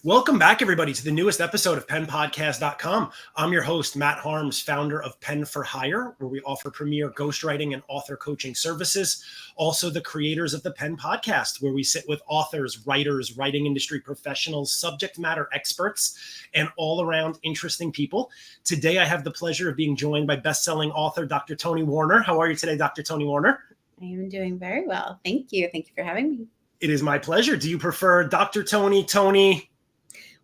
Welcome back, everybody, to the newest episode of PenPodcast.com. I'm your host, Matt Harms, founder of Pen for Hire, where we offer premier ghostwriting and author coaching services. Also, the creators of the Pen Podcast, where we sit with authors, writers, writing industry professionals, subject matter experts, and all around interesting people. Today, I have the pleasure of being joined by best-selling author, Dr. Toni Warner. How are you today, Dr. Toni Warner? I am doing very well. Thank you. Thank you for having me. It is my pleasure. Do you prefer Dr. Toni?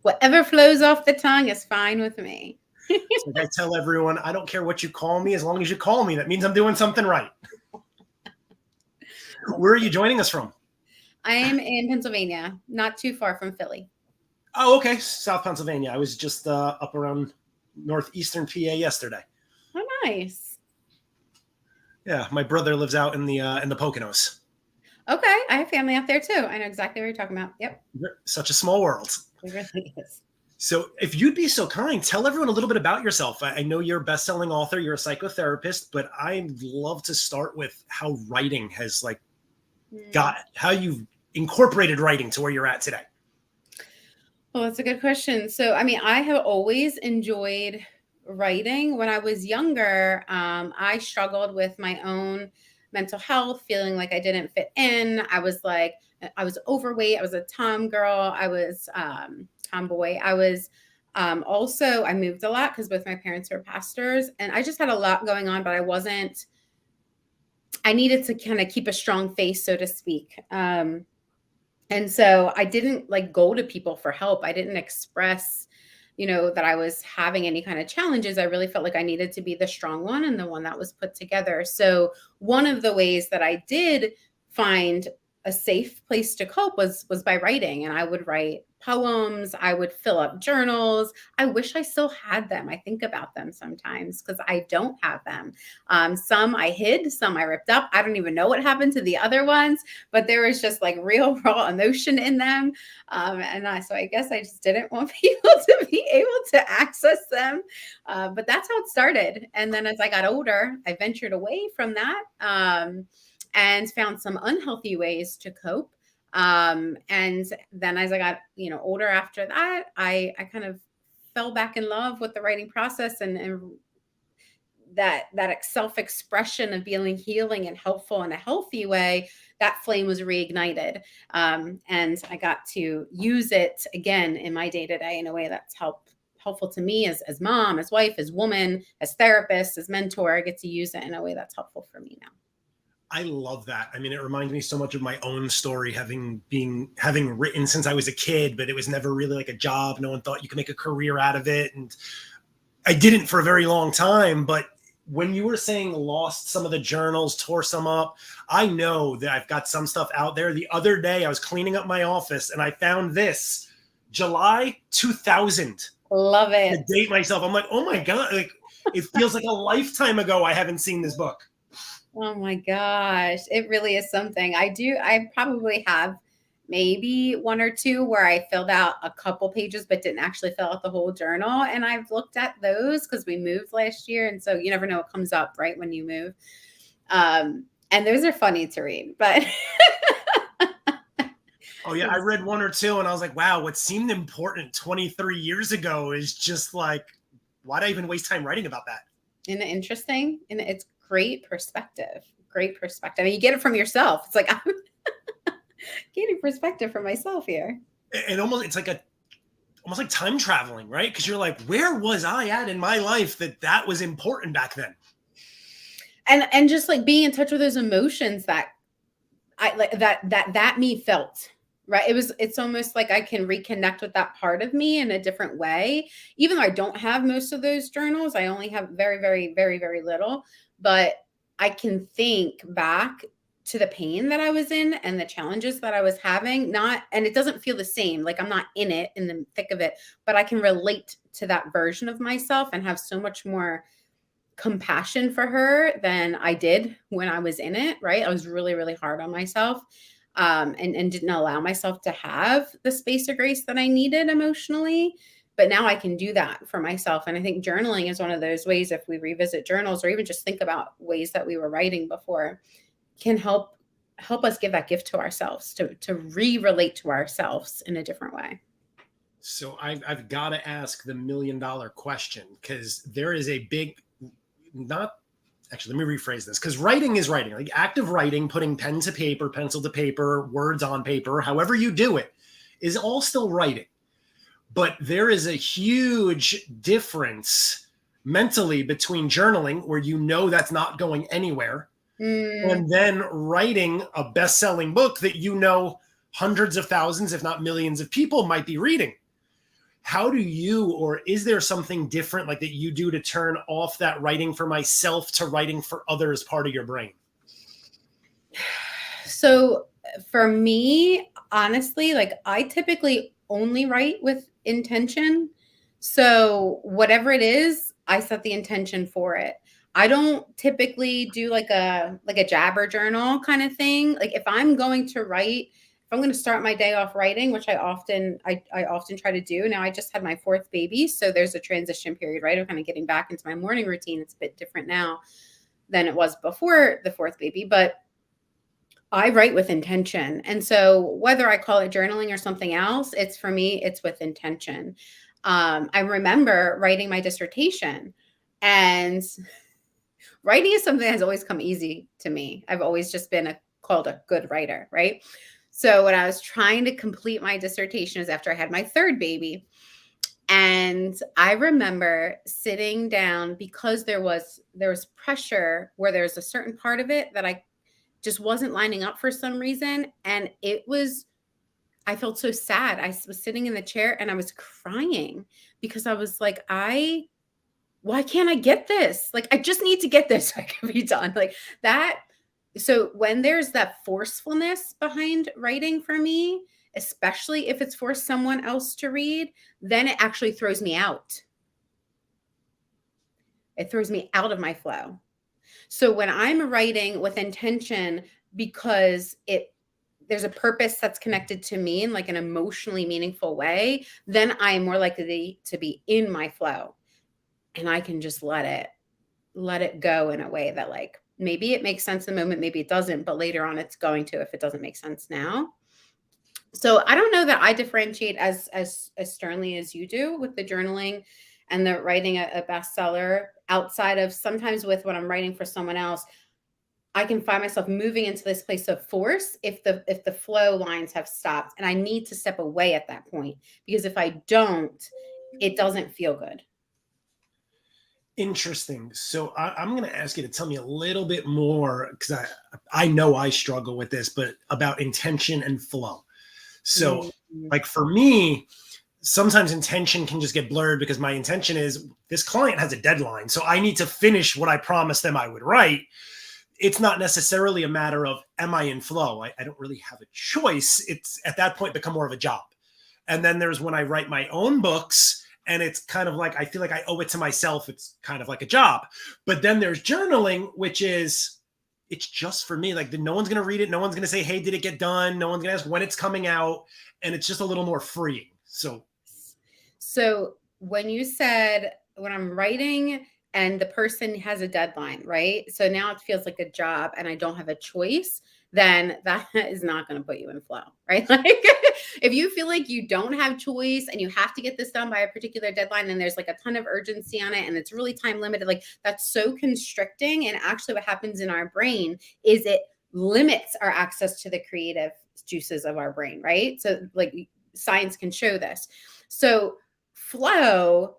Whatever flows off the tongue is fine with me. So I tell everyone, I don't care what you call me, as long as you call me. That means I'm doing something right. Where are you joining us from? I am in Pennsylvania, not too far from Philly. Oh, okay. South Pennsylvania. I was just up around northeastern PA yesterday. Oh, nice. Yeah, my brother lives out in the Poconos. Okay, I have family out there too. I know exactly what you're talking about. Yep. Such a small world. It really is. So if you'd be so kind, tell everyone a little bit about yourself. I know you're a best-selling author, you're a psychotherapist, but I'd love to start with how writing has how you've incorporated writing to where you're at today. Well, that's a good question. So, I have always enjoyed writing. When I was younger, I struggled with my own mental health, feeling like I didn't fit in. I was overweight. I was a tomgirl. I was tomboy. I was I moved a lot because both my parents were pastors, and I just had a lot going on, but I needed to kind of keep a strong face, so to speak. And so I didn't go to people for help. I didn't express, that I was having any kind of challenges. I really felt like I needed to be the strong one and the one that was put together. So one of the ways that I did find a safe place to cope was by writing. And I would write poems. I would fill up journals. I wish I still had them. I think about them sometimes because I don't have them. Some I hid, some I ripped up. I don't even know what happened to the other ones, but there was just real raw emotion in them. So I guess I just didn't want people to be able to access them. But that's how it started. And then as I got older, I ventured away from that. And found some unhealthy ways to cope. And then as I got, older after that, I kind of fell back in love with the writing process and that self-expression of feeling healing and helpful in a healthy way. That flame was reignited. And I got to use it again in my day-to-day in a way that's helpful to me as mom, as wife, as woman, as therapist, as mentor. I get to use it in a way that's helpful for me now. I love that. I mean, it reminds me so much of my own story, having written since I was a kid, but it was never really a job. No one thought you could make a career out of it. And I didn't for a very long time. But when you were saying lost some of the journals, tore some up, I know that I've got some stuff out there. The other day I was cleaning up my office and I found this July 2000. Love it. To date myself. I'm like, oh my God, it feels like a lifetime ago. I haven't seen this book. Oh my gosh, it really is something. I probably have maybe one or two where I filled out a couple pages, but didn't actually fill out the whole journal. And I've looked at those because we moved last year. And so you never know what comes up right when you move. And those are funny to read, but. Oh yeah, I read one or two and I was like, wow, what seemed important 23 years ago is just why'd I even waste time writing about that? Isn't it interesting? And it's great perspective. I mean, you get it from yourself. It's I'm getting perspective from myself here. And almost like time traveling, right? Because you're like, where was I at in my life that was important back then? And just being in touch with those emotions that that me felt. Right. It's almost like I can reconnect with that part of me in a different way. Even though I don't have most of those journals, I only have very, very, very, very little, but I can think back to the pain that I was in and the challenges that I was having. And it doesn't feel the same. I'm not in it, in the thick of it, but I can relate to that version of myself and have so much more compassion for her than I did when I was in it. Right. I was really, really hard on myself. And didn't allow myself to have the space of grace that I needed emotionally. But now I can do that for myself. And I think journaling is one of those ways, if we revisit journals or even just think about ways that we were writing before, can help us give that gift to ourselves, to re-relate to ourselves in a different way. So I've got to ask the $1,000,000 question, because there is a big, not actually, let me rephrase this, because writing is writing, like active writing, putting pen to paper, pencil to paper, words on paper, however you do it, is all still writing. But there is a huge difference mentally between journaling, where you know that's not going anywhere, and then writing a best-selling book that you know hundreds of thousands, if not millions of people might be reading. How do you, or is there something different like that you do to turn off that writing for myself to writing for others part of your brain? So for me, honestly, like I typically only write with intention. So whatever it is, I set the intention for it. I don't typically do like a jabber journal kind of thing. Like if I'm going to write, if I'm going to start my day off writing, which I often try to do. Now I just had my fourth baby, so there's a transition period, right? I'm kind of getting back into my morning routine. It's a bit different now than it was before the fourth baby, but I write with intention. And so whether I call it journaling or something else, it's for me, it's with intention. I remember writing my dissertation, and writing is something that has always come easy to me. I've always just been called a good writer, right? So when I was trying to complete my dissertation, is after I had my third baby. And I remember sitting down because there was pressure where there's a certain part of it that I just wasn't lining up for some reason. And I felt so sad. I was sitting in the chair and I was crying because I was like, why can't I get this? Like, I just need to get this so I can be done. Like that. So when there's that forcefulness behind writing for me, especially if it's for someone else to read, then it actually throws me out. It throws me out of my flow. So when I'm writing with intention, because there's a purpose that's connected to me in like an emotionally meaningful way, then I am more likely to be in my flow, and I can just let it go in a way that like maybe it makes sense in the moment, maybe it doesn't, but later on it's going to if it doesn't make sense now. So I don't know that I differentiate as sternly as you do with the journaling and the writing a bestseller, outside of sometimes with when I'm writing for someone else, I can find myself moving into this place of force if the flow lines have stopped, and I need to step away at that point, because if I don't, it doesn't feel good. Interesting. So I'm going to ask you to tell me a little bit more, because I know I struggle with this, but about intention and flow. So like for me, sometimes intention can just get blurred because my intention is this client has a deadline, so I need to finish what I promised them I would write. It's not necessarily a matter of, am I in flow? I don't really have a choice. It's at that point become more of a job. And then there's when I write my own books, and it's kind of like, I feel like I owe it to myself. It's kind of like a job. But then there's journaling, which is, it's just for me. Like no one's going to read it. No one's going to say, hey, did it get done? No one's going to ask when it's coming out. And it's just a little more freeing. So when you said, when I'm writing and the person has a deadline, right? So now it feels like a job and I don't have a choice, then that is not going to put you in flow, right? Like if you feel like you don't have choice and you have to get this done by a particular deadline and there's like a ton of urgency on it and it's really time limited, like that's so constricting. And actually what happens in our brain is it limits our access to the creative juices of our brain, right? So like science can show this. So flow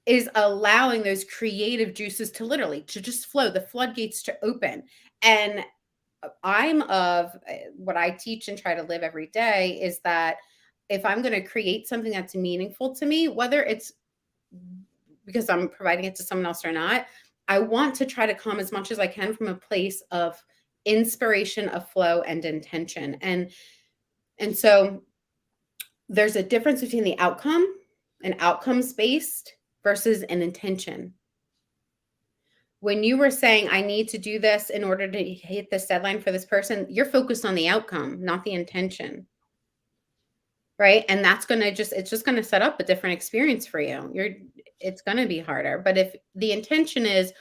is allowing those creative juices to just flow, the floodgates to open. And I'm of what I teach and try to live every day is that if I'm going to create something that's meaningful to me, whether it's because I'm providing it to someone else or not, I want to try to come as much as I can from a place of inspiration, of flow, and intention. And so there's a difference between the outcome, an outcomes based versus an intention. When you were saying, I need to do this in order to hit this deadline for this person, you're focused on the outcome, not the intention. Right. And that's going to it's just going to set up a different experience for you. It's going to be harder. But if the intention is,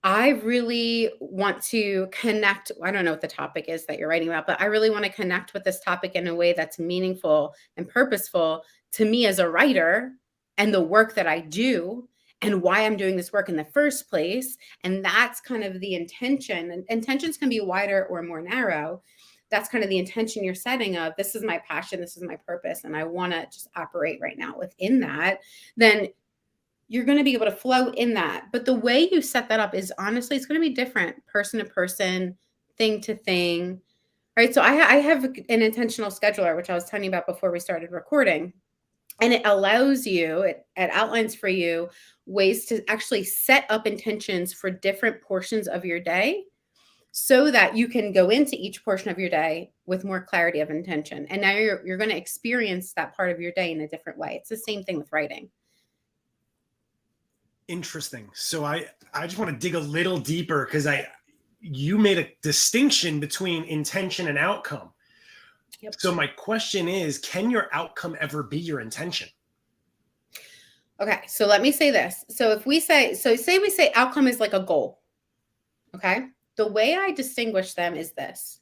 I really want to connect. I don't know what the topic is that you're writing about, but I really want to connect with this topic in a way that's meaningful and purposeful to me as a writer and the work that I do and why I'm doing this work in the first place. And that's kind of the intention. And intentions can be wider or more narrow. That's kind of the intention you're setting of, this is my passion, this is my purpose, and I want to just operate right now within that. Then you're going to be able to flow in that. But the way you set that up is honestly, it's going to be different person to person, thing to thing, right? So I have an intentional scheduler, which I was telling you about before we started recording. And it allows you, it outlines for you ways to actually set up intentions for different portions of your day so that you can go into each portion of your day with more clarity of intention. And now you're going to experience that part of your day in a different way. It's the same thing with writing. Interesting. So I just want to dig a little deeper because you made a distinction between intention and outcome. Yep. So my question is, can your outcome ever be your intention? Okay, so let me say this. So if we say, say we say outcome is like a goal. Okay. The way I distinguish them is this.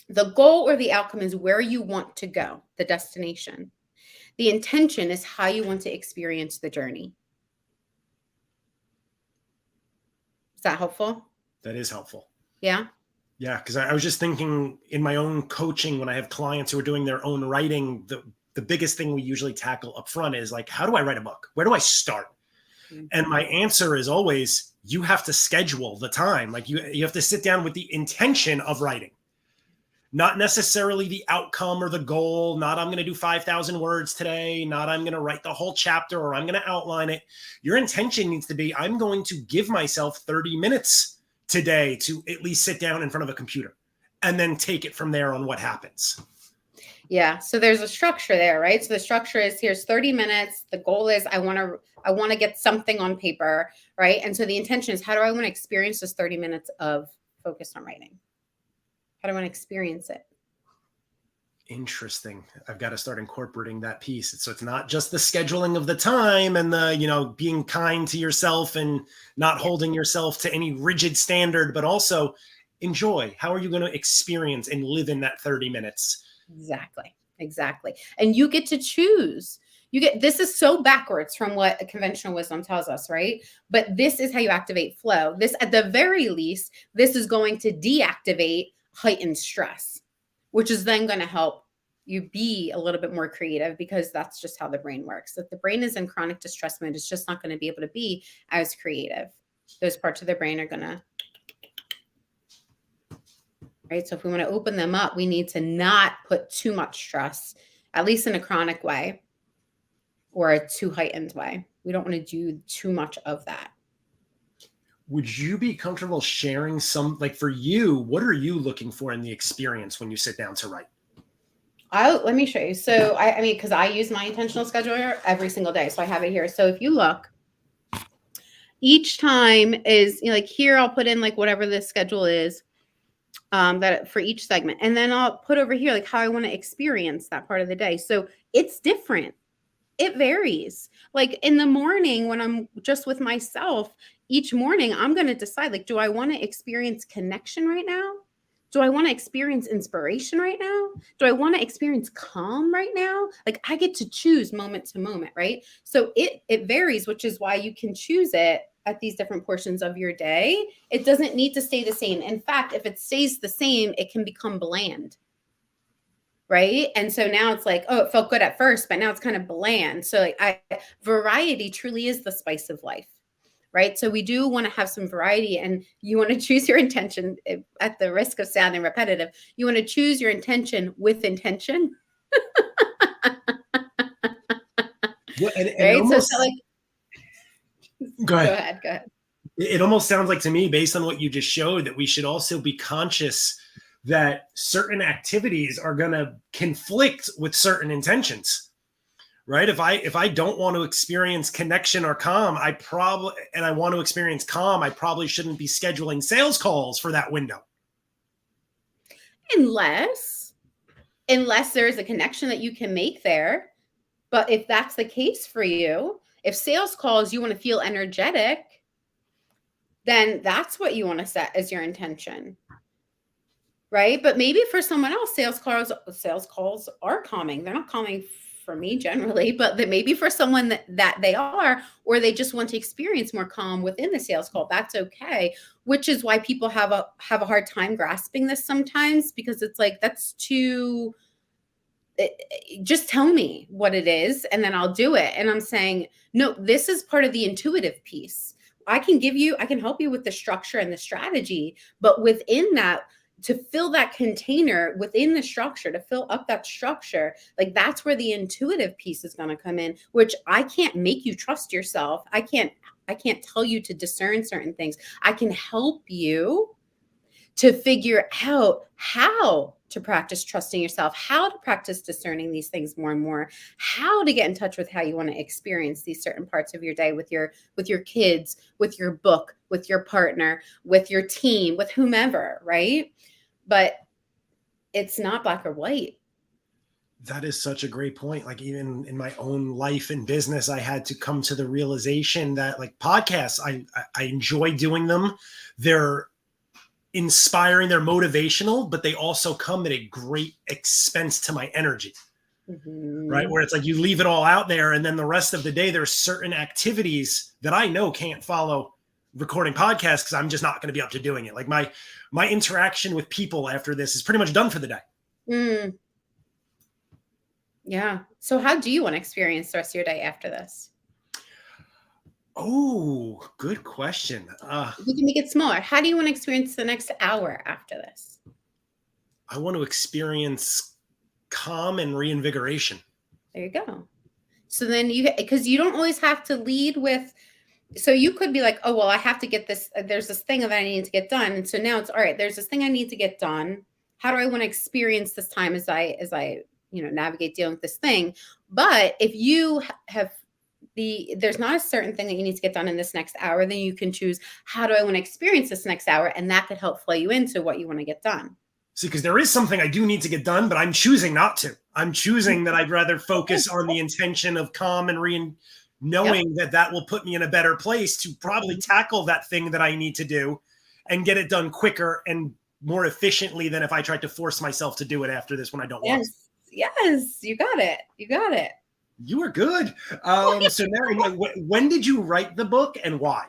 The goal or the outcome is where you want to go, the destination. The intention is how you want to experience the journey. Is that helpful? That is helpful. Yeah. Yeah, because I was just thinking in my own coaching when I have clients who are doing their own writing, the biggest thing we usually tackle up front is like, how do I write a book? Where do I start? Mm-hmm. And my answer is always, you have to schedule the time. Like you have to sit down with the intention of writing, not necessarily the outcome or the goal. Not I'm going to do 5,000 words today. Not I'm going to write the whole chapter or I'm going to outline it. Your intention needs to be, I'm going to give myself 30 minutes today to at least sit down in front of a computer and then take it from there on what happens. Yeah. So there's a structure there, right? So the structure is here's 30 minutes. The goal is I want to get something on paper, right? And so the intention is, how do I want to experience this 30 minutes of focus on writing? How do I want to experience it? Interesting. I've got to start incorporating that piece. So it's not just the scheduling of the time and the, being kind to yourself and not holding yourself to any rigid standard, but also enjoy. How are you going to experience and live in that 30 minutes? Exactly. And you get to choose. This is so backwards from what conventional wisdom tells us, right? But this is how you activate flow. This, at the very least, this is going to deactivate heightened stress, which is then going to help you be a little bit more creative, because that's just how the brain works. If the brain is in chronic distress mode, it's just not going to be able to be as creative. Those parts of the brain are going to, right? So if we want to open them up, we need to not put too much stress, at least in a chronic way or a too heightened way. We don't want to do too much of that. Would you be comfortable sharing some, like for you, what are you looking for in the experience when you sit down to write? Let me show you. So I mean, because I use my intentional scheduler every single day. So I have it here. So if you look, each time is, like here, I'll put in like whatever the schedule is that for each segment. And then I'll put over here, like how I want to experience that part of the day. So it's different. It varies. Like in the morning when I'm just with myself, each morning I'm going to decide, like, do I want to experience connection right now? Do I want to experience inspiration right now? Do I want to experience calm right now? Like I get to choose moment to moment, right? So it varies, which is why you can choose it at these different portions of your day. It doesn't need to stay the same. In fact, if it stays the same, it can become bland. Right. And so now it's like, oh, it felt good at first, but now it's kind of bland. So variety truly is the spice of life. Right. So we do want to have some variety, and you want to choose your intention at the risk of sounding repetitive. You want to choose your intention with intention. Yeah, and right. almost, so like, go ahead. Go ahead. It almost sounds like to me, based on what you just showed, that we should also be conscious that certain activities are going to conflict with certain intentions, right? If I don't want to experience connection or calm, I want to experience calm, I probably shouldn't be scheduling sales calls for that window. Unless there's a connection that you can make there. But if that's the case for you, if sales calls, you want to feel energetic, then that's what you want to set as your intention. Right. But maybe for someone else, sales calls are calming. They're not calming for me generally, but that maybe for someone that they are, or they just want to experience more calm within the sales call. That's okay. Which is why people have a hard time grasping this sometimes, because it's like, that's too, just tell me what it is and then I'll do it. And I'm saying, no, this is part of the intuitive piece. I can help you with the structure and the strategy, but within that, to fill that container within the structure, to fill up that structure, like that's where the intuitive piece is going to come in, which I can't make you trust yourself. I can't tell you to discern certain things. I can help you to figure out how to practice trusting yourself, how to practice discerning these things more and more, how to get in touch with how you want to experience these certain parts of your day with your kids, with your book, with your partner, with your team, with whomever, right? But it's not black or white. That is such a great point. Like even in my own life and business, I had to come to the realization that like podcasts, I enjoy doing them. They're inspiring, they're motivational, but they also come at a great expense to my energy. Mm-hmm. Right? Where it's like you leave it all out there, and then the rest of the day, there's certain activities that I know can't follow recording podcasts because I'm just not going to be up to doing it. Like my interaction with people after this is pretty much done for the day. Mm. Yeah. So how do you want to experience the rest of your day after this? Oh, good question. You can make it smaller. How do you want to experience the next hour after this? I want to experience calm and reinvigoration. There you go. So then because you don't always have to lead with, so you could be like, oh, well, I have to get this. There's this thing that I need to get done. And so now it's all right. There's this thing I need to get done. How do I want to experience this time as I navigate dealing with this thing? But if you have there's not a certain thing that you need to get done in this next hour, then you can choose, how do I want to experience this next hour? And that could help flow you into what you want to get done. See, because there is something I do need to get done, but I'm choosing not to. I'm choosing that I'd rather focus on the intention of calm and knowing that will put me in a better place to probably tackle that thing that I need to do and get it done quicker and more efficiently than if I tried to force myself to do it after this when I don't want to. Yes, you got it. You got it. You were good. So now, when did you write the book and why?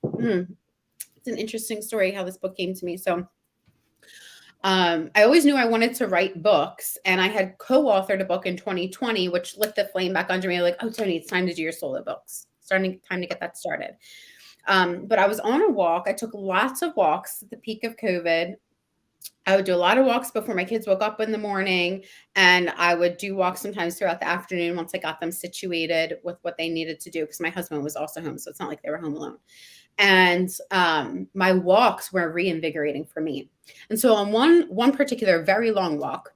It's an interesting story how this book came to me. So I always knew I wanted to write books, and I had co-authored a book in 2020, which lit the flame back under me. Like, oh, Toni, it's time to do your solo books. Time to get that started. But I was on a walk. I took lots of walks at the peak of COVID. I would do a lot of walks before my kids woke up in the morning, and I would do walks sometimes throughout the afternoon once I got them situated with what they needed to do, because my husband was also home, so it's not like they were home alone. And my walks were reinvigorating for me. And so on one particular very long walk,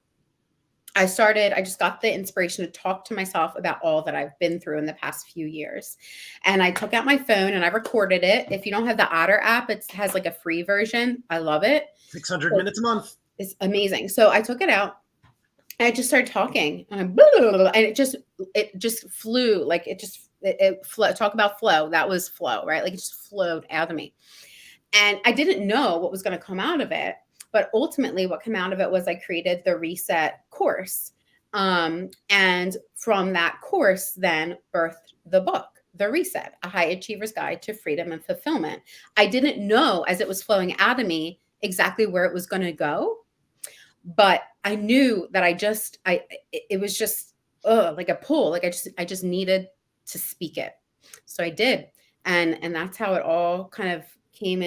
I just got the inspiration to talk to myself about all that I've been through in the past few years. And I took out my phone and I recorded it. If you don't have the Otter app, it has like a free version. I love it. 600 minutes a month. It's amazing. So I took it out and I just started talking, and it just flew. Like it flew. Talk about flow. That was flow, right? Like it just flowed out of me. And I didn't know what was going to come out of it. But ultimately what came out of it was I created the Reset course. And from that course then birthed the book, The Reset, A High Achiever's Guide to Freedom and Fulfillment. I didn't know as it was flowing out of me exactly where it was going to go. But I knew that it was just like a pull. Like I just needed to speak it. So I did. And that's how it all kind of came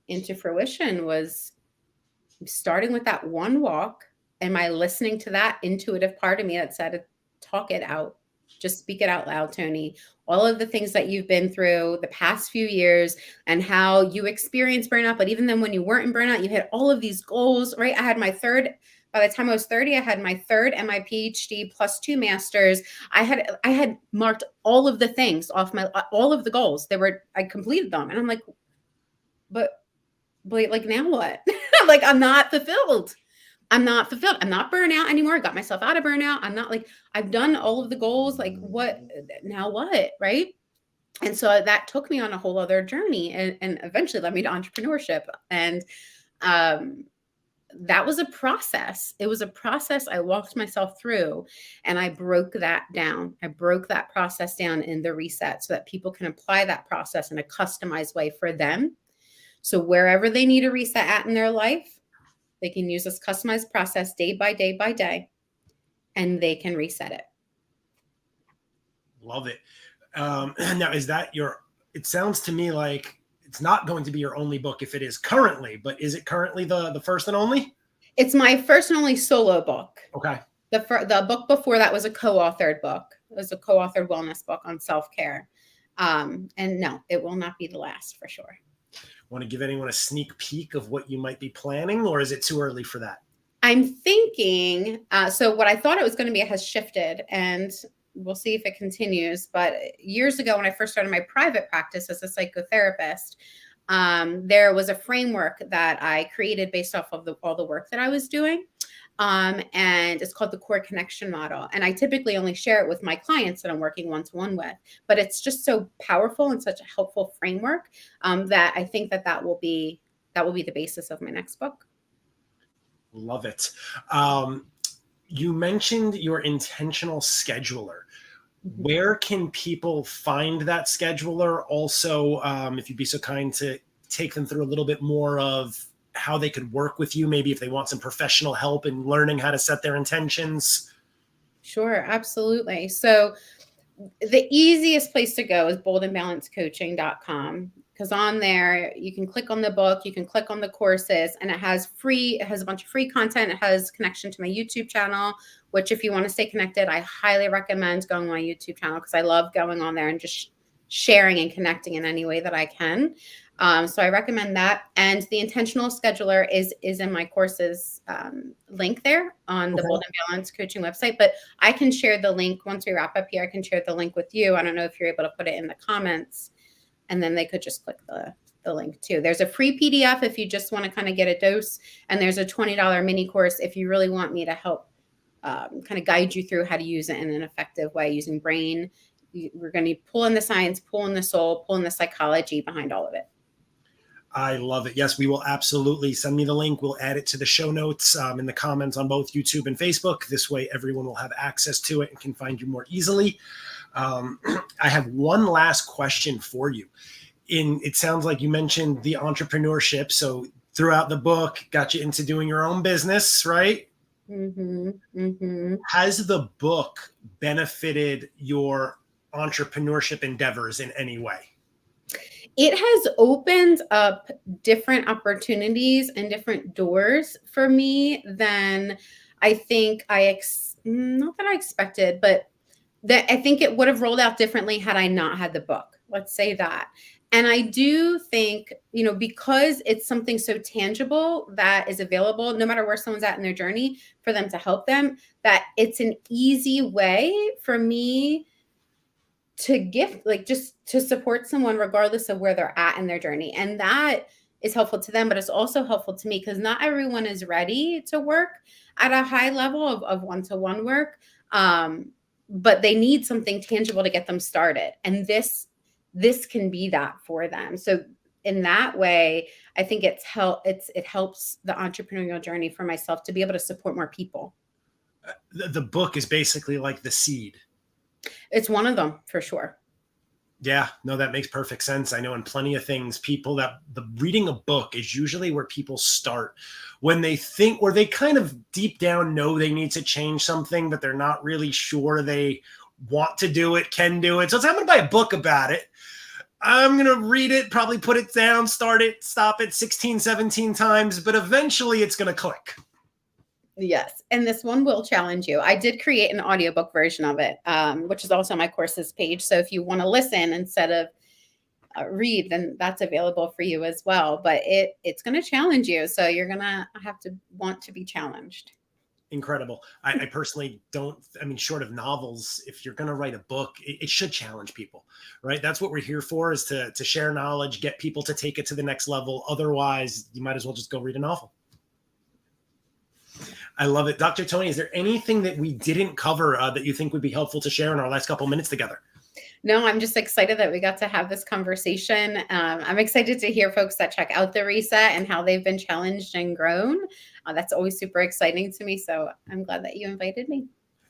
into fruition, was starting with that one walk and my listening to that intuitive part of me that said, talk it out, just speak it out loud, Toni. All of the things that you've been through the past few years and how you experienced burnout. But even then when you weren't in burnout, you had all of these goals, right? By the time I was 30, I had my third and my PhD plus 2 masters. I had marked all of the things off all of the goals. I completed them. And I'm like, but like, now what? Like, I'm not fulfilled. I'm not burnout anymore. I got myself out of burnout. I'm not like, I've done all of the goals. Like what, now what? Right. And so that took me on a whole other journey and eventually led me to entrepreneurship. And um, that was a process. It was a process I walked myself through, and I broke that down. I broke that process down in the reset so that people can apply that process in a customized way for them. So wherever they need a reset at in their life, they can use this customized process day by day by day, and they can reset it. Love it. Now, is that it sounds to me like it's not going to be your only book if it is currently, but is it currently the first and only? It's my first and only solo book. Okay. The book before that was a co-authored book. It was a co-authored wellness book on self-care. And no, it will not be the last for sure. Want to give anyone a sneak peek of what you might be planning, or is it too early for that? I'm thinking, so what I thought it was going to be has shifted, and we'll see if it continues. But years ago, when I first started my private practice as a psychotherapist, there was a framework that I created based off of all the work that I was doing. And it's called the core connection model. And I typically only share it with my clients that I'm working one-to-one with, but it's just so powerful and such a helpful framework that I think that will be the basis of my next book. Love it. You mentioned your intentional scheduler. Where can people find that scheduler? Also, if you'd be so kind to take them through a little bit more of how they could work with you, maybe if they want some professional help in learning how to set their intentions. Sure, absolutely. So the easiest place to go is boldandbalancecoaching.com, because on there you can click on the book, you can click on the courses, and it has a bunch of free content. It has connection to my YouTube channel, which if you want to stay connected, I highly recommend going on my YouTube channel because I love going on there and just sharing and connecting in any way that I can. So I recommend that. And the intentional scheduler is in my courses link there on the Bold and Balance coaching website. But I can share the link once we wrap up here. I can share the link with you. I don't know if you're able to put it in the comments, and then they could just click the link too. There's a free PDF if you just want to kind of get a dose, and there's a $20 mini course if you really want me to help kind of guide you through how to use it in an effective way using brain. We're going to pull in the science, pull in the soul, pull in the psychology behind all of it. I love it. Yes, we will absolutely send me the link. We'll add it to the show notes in the comments on both YouTube and Facebook. This way, everyone will have access to it and can find you more easily. I have one last question for you. It sounds like you mentioned the entrepreneurship. So throughout the book, got you into doing your own business, right? Mm-hmm. Mm-hmm. Has the book benefited your entrepreneurship endeavors in any way? It has opened up different opportunities and different doors for me than I think not that I expected, but that I think it would have rolled out differently had I not had the book. Let's say that. And I do think, because it's something so tangible that is available, no matter where someone's at in their journey, for them to help them, that it's an easy way for me to gift, like just to support someone regardless of where they're at in their journey. And that is helpful to them, but it's also helpful to me because not everyone is ready to work at a high level of one-to-one work. But they need something tangible to get them started. And this can be that for them. So in that way, I think it helps the entrepreneurial journey for myself to be able to support more people. The book is basically like the seed. It's one of them for sure. Yeah, no, that makes perfect sense. I know in plenty of things, reading a book is usually where people start when they think, or they kind of deep down know they need to change something, but they're not really sure they want to do it, can do it. So I'm going to buy a book about it. I'm going to read it, probably put it down, start it, stop it 16, 17 times, but eventually it's going to click. Yes. And this one will challenge you. I did create an audiobook version of it, which is also on my courses page. So if you want to listen instead of read, then that's available for you as well. But it's going to challenge you. So you're going to have to want to be challenged. Incredible. I personally short of novels, if you're going to write a book, it should challenge people, right? That's what we're here for, is to share knowledge, get people to take it to the next level. Otherwise, you might as well just go read a novel. I love it. Dr. Toni, is there anything that we didn't cover that you think would be helpful to share in our last couple minutes together? No, I'm just excited that we got to have this conversation. I'm excited to hear folks that check out the reset and how they've been challenged and grown. That's always super exciting to me. So I'm glad that you invited me.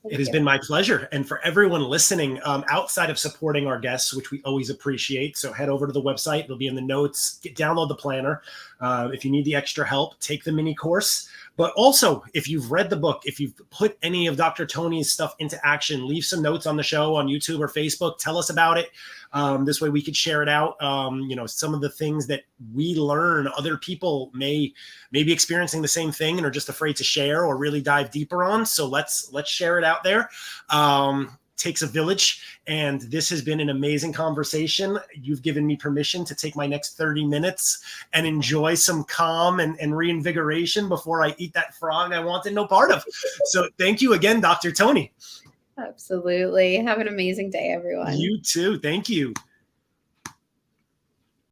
It has been my pleasure. And for everyone listening, outside of supporting our guests, which we always appreciate, so head over to the website. It'll be in the notes. Download the planner. If you need the extra help, take the mini course. But also, if you've read the book, if you've put any of Dr. Toni's stuff into action, leave some notes on the show on YouTube or Facebook. Tell us about it. This way we could share it out. Some of the things that we learn, other people may be experiencing the same thing and are just afraid to share or really dive deeper on. So let's share it out there. Takes a village, and this has been an amazing conversation. You've given me permission to take my next 30 minutes and enjoy some calm and reinvigoration before I eat that frog I wanted no part of. So thank you again, Dr. Toni. Absolutely. Have an amazing day, everyone. You too. Thank you.